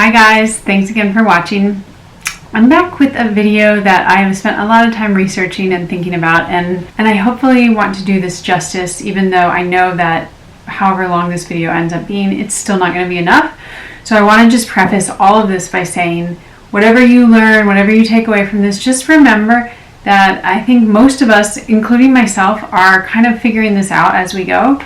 Hi guys, thanks again for watching. I'm back with a video that I have spent a lot of time researching and thinking about, and I hopefully want to do this justice, even though I know that however long this video ends up being, it's still not going to be enough. So I want to just preface all of this by saying, whatever you learn, whatever you take away from this, just remember that I think most of us, including myself, are kind of figuring this out as we go.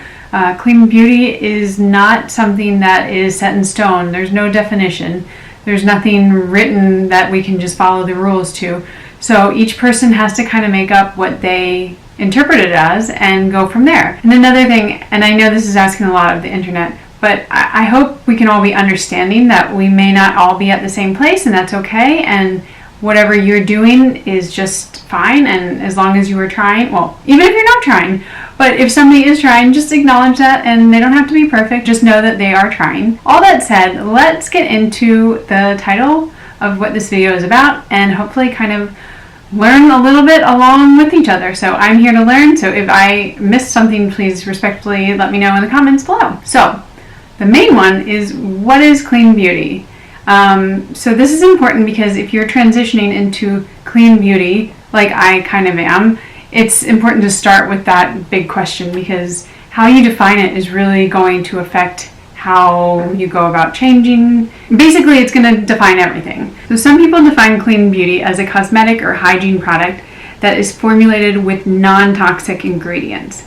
Clean beauty is not something that is set in stone. There's no definition. There's nothing written that we can just follow the rules to. So each person has to kind of make up what they interpret it as and go from there. And another thing, and I know this is asking a lot of the internet, but I hope we can all be understanding that we may not all be at the same place, and that's okay. And whatever you're doing is just fine, and as long as you are trying, well, even if you're not trying, but if somebody is trying, just acknowledge that, and they don't have to be perfect, just know that they are trying. All that said, let's get into the title of what this video is about, and hopefully kind of learn a little bit along with each other. So I'm here to learn, so if I missed something, please respectfully let me know in the comments below. So the main one is, what is clean beauty? So this is important because if you're transitioning into clean beauty, like I kind of am, it's important to start with that big question, because how you define it is really going to affect how you go about changing. Basically, it's going to define everything. So some people define clean beauty as a cosmetic or hygiene product that is formulated with non-toxic ingredients.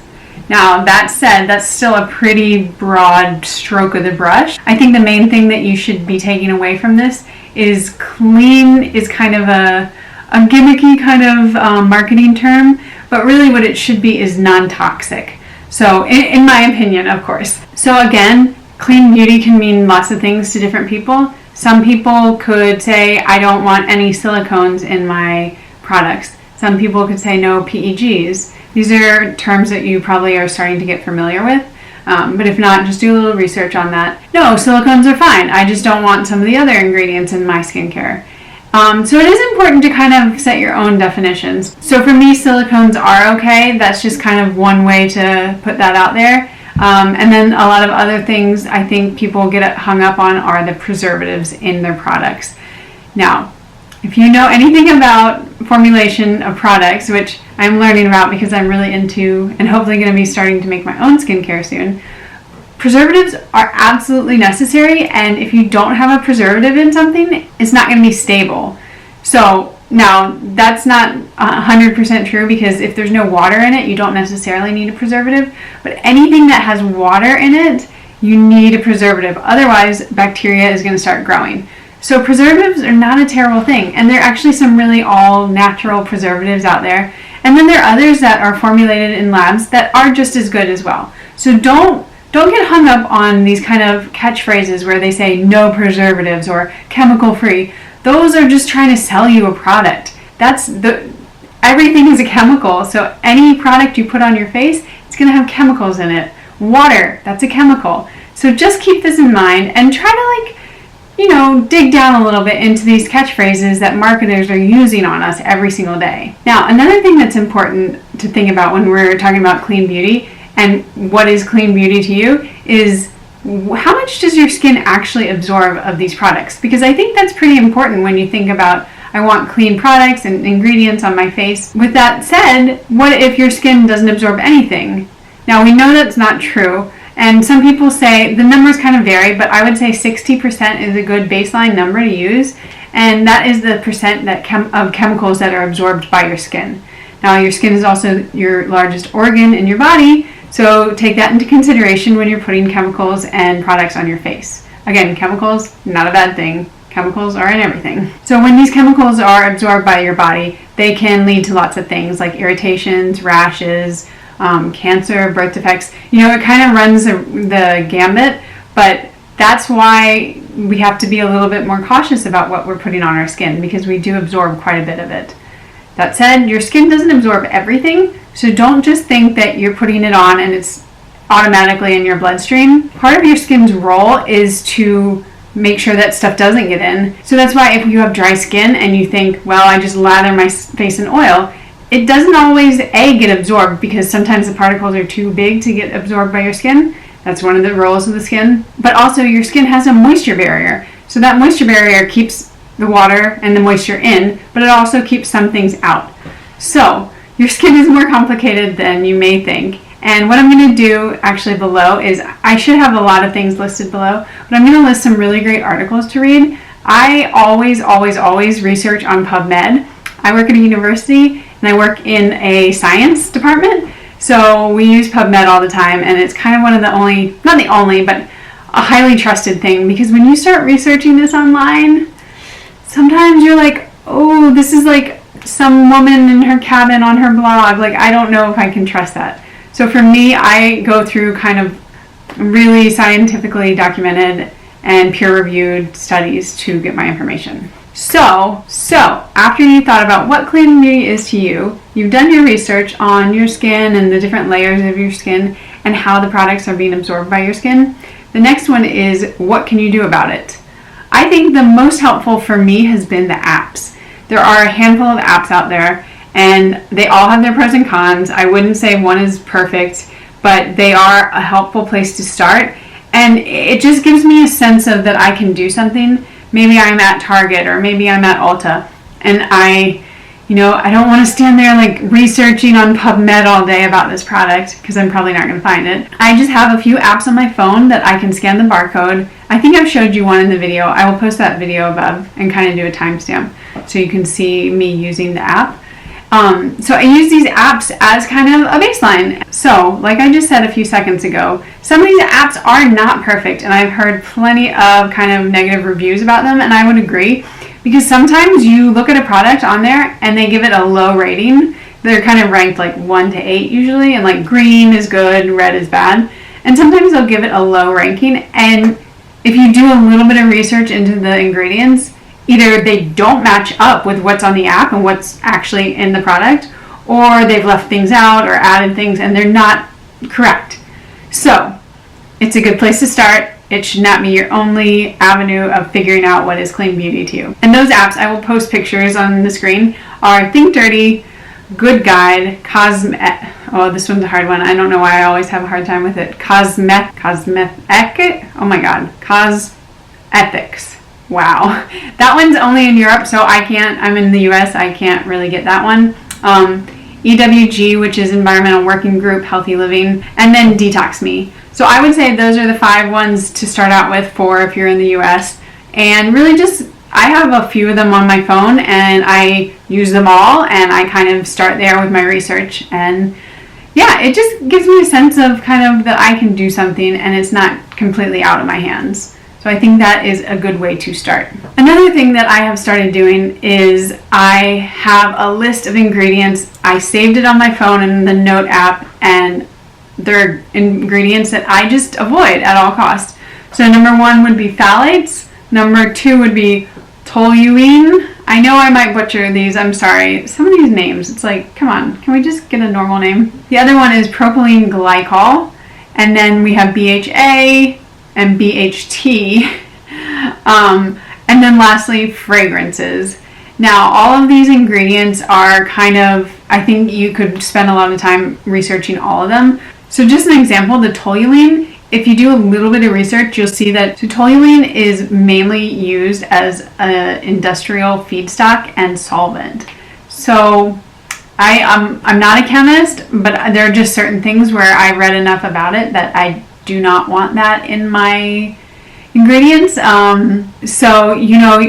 Now, that said, that's still a pretty broad stroke of the brush. I think the main thing that you should be taking away from this is clean is kind of a gimmicky kind of marketing term, but really what it should be is non-toxic. So, in my opinion, of course. So again, clean beauty can mean lots of things to different people. Some people could say, I don't want any silicones in my products. Some people could say no PEGs. These are terms that you probably are starting to get familiar with, but if not, just do a little research on that. No, silicones are fine. I just don't want some of the other ingredients in my skincare. So it is important to kind of set your own definitions. So for me, silicones are okay. That's just kind of one way to put that out there. And then a lot of other things I think people get hung up on are the preservatives in their products. Now, if you know anything about formulation of products, which I'm learning about because I'm really into and hopefully going to be starting to make my own skincare soon, preservatives are absolutely necessary, and if you don't have a preservative in something, it's not going to be stable. So now, that's not 100% true, because if there's no water in it, you don't necessarily need a preservative, but anything that has water in it, you need a preservative. Otherwise, bacteria is going to start growing. So preservatives are not a terrible thing, and there are actually some really all-natural preservatives out there. And then there are others that are formulated in labs that are just as good as well. So don't get hung up on these kind of catchphrases where they say no preservatives or chemical-free. Those are just trying to sell you a product. Everything is a chemical, so any product you put on your face, it's going to have chemicals in it. Water, that's a chemical. So just keep this in mind and try to dig down a little bit into these catchphrases that marketers are using on us every single day. Now, another thing that's important to think about when we're talking about clean beauty and what is clean beauty to you is, how much does your skin actually absorb of these products? Because I think that's pretty important when you think about, I want clean products and ingredients on my face. With that said, what if your skin doesn't absorb anything? Now, we know that's not true. And some people say, the numbers kind of vary, but I would say 60% is a good baseline number to use. And that is the percent of chemicals that are absorbed by your skin. Now, your skin is also your largest organ in your body, so take that into consideration when you're putting chemicals and products on your face. Again, chemicals, not a bad thing. Chemicals are in everything. So when these chemicals are absorbed by your body, they can lead to lots of things like irritations, rashes, cancer, birth defects. It kind of runs the gambit, but that's why we have to be a little bit more cautious about what we're putting on our skin, because we do absorb quite a bit of it. That said, your skin doesn't absorb everything, so don't just think that you're putting it on and it's automatically in your bloodstream. Part of your skin's role is to make sure that stuff doesn't get in. So that's why if you have dry skin and you think, well, I just lather my face in oil, it doesn't always get absorbed, because sometimes the particles are too big to get absorbed by your skin. That's one of the roles of the skin. But also your skin has a moisture barrier. So that moisture barrier keeps the water and the moisture in, but it also keeps some things out. So your skin is more complicated than you may think. And what I'm going to do actually below is, I should have a lot of things listed below, but I'm going to list some really great articles to read. I always research on PubMed. I work at a university and I work in a science department, so we use PubMed all the time, and it's kind of one of the only, not the only, but a highly trusted thing, because when you start researching this online, sometimes you're like, oh, this is like some woman in her cabin on her blog. Like, I don't know if I can trust that. So for me, I go through kind of really scientifically documented and peer-reviewed studies to get my information. So after you thought about what clean beauty is to you, you've done your research on your skin and the different layers of your skin and how the products are being absorbed by your skin, the next one is, what can you do about it? I think the most helpful for me has been the apps. There are a handful of apps out there, and they all have their pros and cons. I wouldn't say one is perfect, but they are a helpful place to start. And it just gives me a sense of that I can do something. Maybe I'm at Target or maybe I'm at Ulta, and I don't want to stand there like researching on PubMed all day about this product, because I'm probably not going to find it. I just have a few apps on my phone that I can scan the barcode. I think I've showed you one in the video. I will post that video above and kind of do a timestamp so you can see me using the app. So I use these apps as kind of a baseline. So, like I just said a few seconds ago, some of these apps are not perfect, and I've heard plenty of kind of negative reviews about them, and I would agree, because sometimes you look at a product on there and they give it a low rating. They're kind of ranked like 1 to 8 usually, and like green is good, red is bad, and sometimes they'll give it a low ranking, and if you do a little bit of research into the ingredients, either they don't match up with what's on the app and what's actually in the product, or they've left things out or added things and they're not correct. So it's a good place to start. It should not be your only avenue of figuring out what is clean beauty to you. And those apps, I will post pictures on the screen, are Think Dirty, Good Guide, this one's a hard one. I don't know why I always have a hard time with it. Cosmetics. Wow. That one's only in Europe, so I'm in the US, I can't really get that one. EWG, which is Environmental Working Group, Healthy Living, and then Detox Me. So I would say those are the 5 ones to start out with for if you're in the US. And really I have a few of them on my phone, and I use them all, and I kind of start there with my research. And yeah, it just gives me a sense of kind of that I can do something and it's not completely out of my hands. So I think that is a good way to start. Another thing that I have started doing is I have a list of ingredients. I saved it on my phone in the Note app, and they're ingredients that I just avoid at all costs. So number 1 would be phthalates. Number 2 would be toluene. I know I might butcher these, I'm sorry. Some of these names, it's like, come on, can we just get a normal name? The other one is propylene glycol. And then we have BHA and BHT, and then lastly, fragrances. Now, all of these ingredients are kind of, I think you could spend a lot of time researching all of them. So just an example, the toluene, if you do a little bit of research, you'll see that toluene is mainly used as an industrial feedstock and solvent. So I'm not a chemist, but there are just certain things where I read enough about it that I do not want that in my ingredients. So,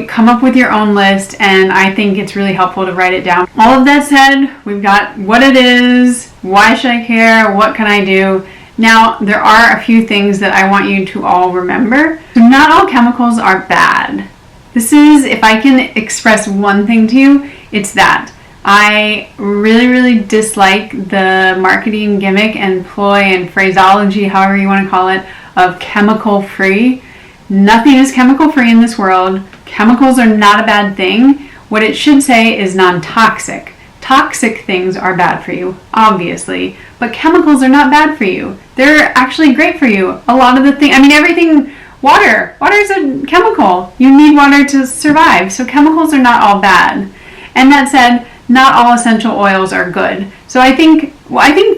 come up with your own list, and I think it's really helpful to write it down. All of that said, we've got what it is, why should I care, what can I do? Now, there are a few things that I want you to all remember. So not all chemicals are bad. This is, if I can express one thing to you, it's that. I really dislike the marketing gimmick and ploy and phraseology, however you want to call it, of chemical free. Nothing is chemical free in this world. Chemicals are not a bad thing. What it should say is non-toxic. Toxic things are bad for you, obviously, but chemicals are not bad for you. They're actually great for you. A lot of the things, everything, water is a chemical. You need water to survive, so chemicals are not all bad. And that said, not all essential oils are good. So I think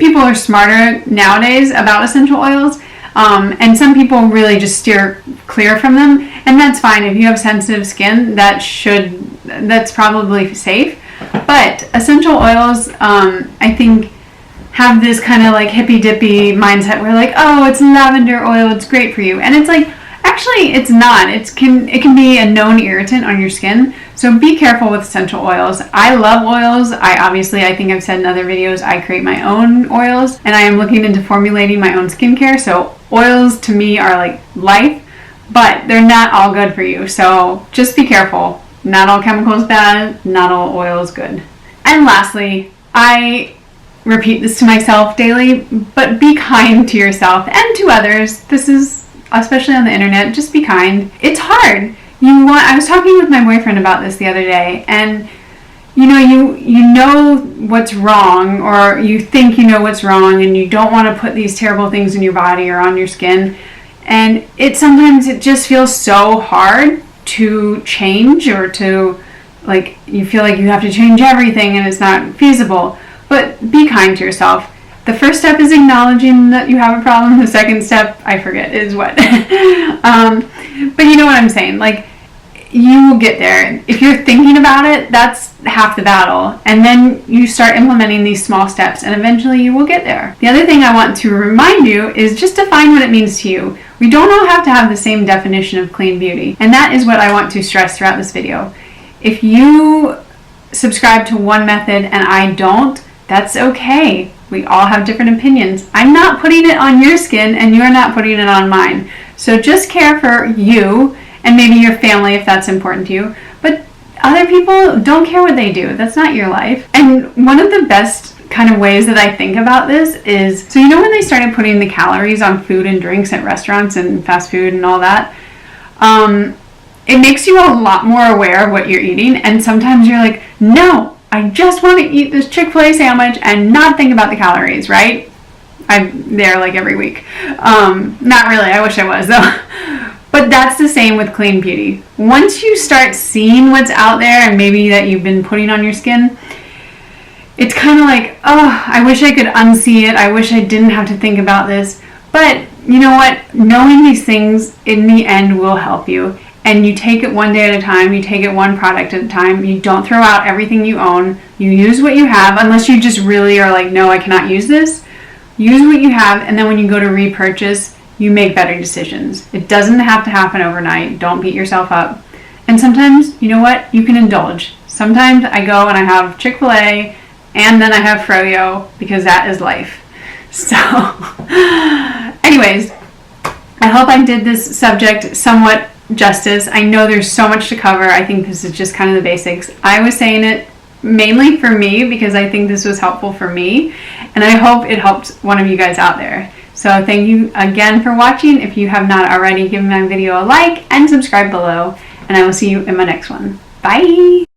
people are smarter nowadays about essential oils. And some people really just steer clear from them, and that's fine. If you have sensitive skin, that's probably safe. But essential oils, I think, have this kind of like hippy dippy mindset where like, oh, it's lavender oil, it's great for you. And it's like, actually it's not. It can be a known irritant on your skin. So be careful with essential oils. I love oils. I think I've said in other videos, I create my own oils, and I am looking into formulating my own skincare. So oils to me are like life, but they're not all good for you. So just be careful. Not all chemicals bad, not all oil is good. And lastly, I repeat this to myself daily, but be kind to yourself and to others. This is especially on the internet, just be kind. It's hard. I was talking with my boyfriend about this the other day, and you know what's wrong, or you think you know what's wrong, and you don't want to put these terrible things in your body or on your skin. And sometimes it just feels so hard to change, or to, like, you feel like you have to change everything and it's not feasible. But be kind to yourself. The first step is acknowledging that you have a problem. The second step, I forget, is what? But you know what I'm saying. Like, you will get there. If you're thinking about it, that's half the battle. And then you start implementing these small steps, and eventually you will get there. The other thing I want to remind you is just define what it means to you. We don't all have to have the same definition of clean beauty. And that is what I want to stress throughout this video. If you subscribe to one method and I don't, that's okay. We all have different opinions. I'm not putting it on your skin, and you're not putting it on mine. So just care for you and maybe your family if that's important to you. But other people, don't care what they do. That's not your life. And one of the best kind of ways that I think about this is, so you know when they started putting the calories on food and drinks at restaurants and fast food and all that, it makes you a lot more aware of what you're eating. And sometimes you're like, no, I just want to eat this Chick-fil-A sandwich and not think about the calories, right? I'm there like every week. Not really, I wish I was though. But that's the same with clean beauty. Once you start seeing what's out there and maybe that you've been putting on your skin, it's kind of like, oh, I wish I could unsee it. I wish I didn't have to think about this. But you know what? Knowing these things in the end will help you. And you take it one day at a time. You take it one product at a time. You don't throw out everything you own. You use what you have, unless you just really are like, no, I cannot use this. Use what you have, and then when you go to repurchase, you make better decisions. It doesn't have to happen overnight. Don't beat yourself up. And sometimes, you know what? You can indulge. Sometimes I go and I have Chick-fil-A, and then I have Froyo, because that is life. So, anyways, I hope I did this subject somewhat justice. I know there's so much to cover. I think this is just kind of the basics. I was saying it mainly for me because I think this was helpful for me, and I hope it helped one of you guys out there. So thank you again for watching. If you have not already, give my video a like and subscribe below, and I will see you in my next one. Bye!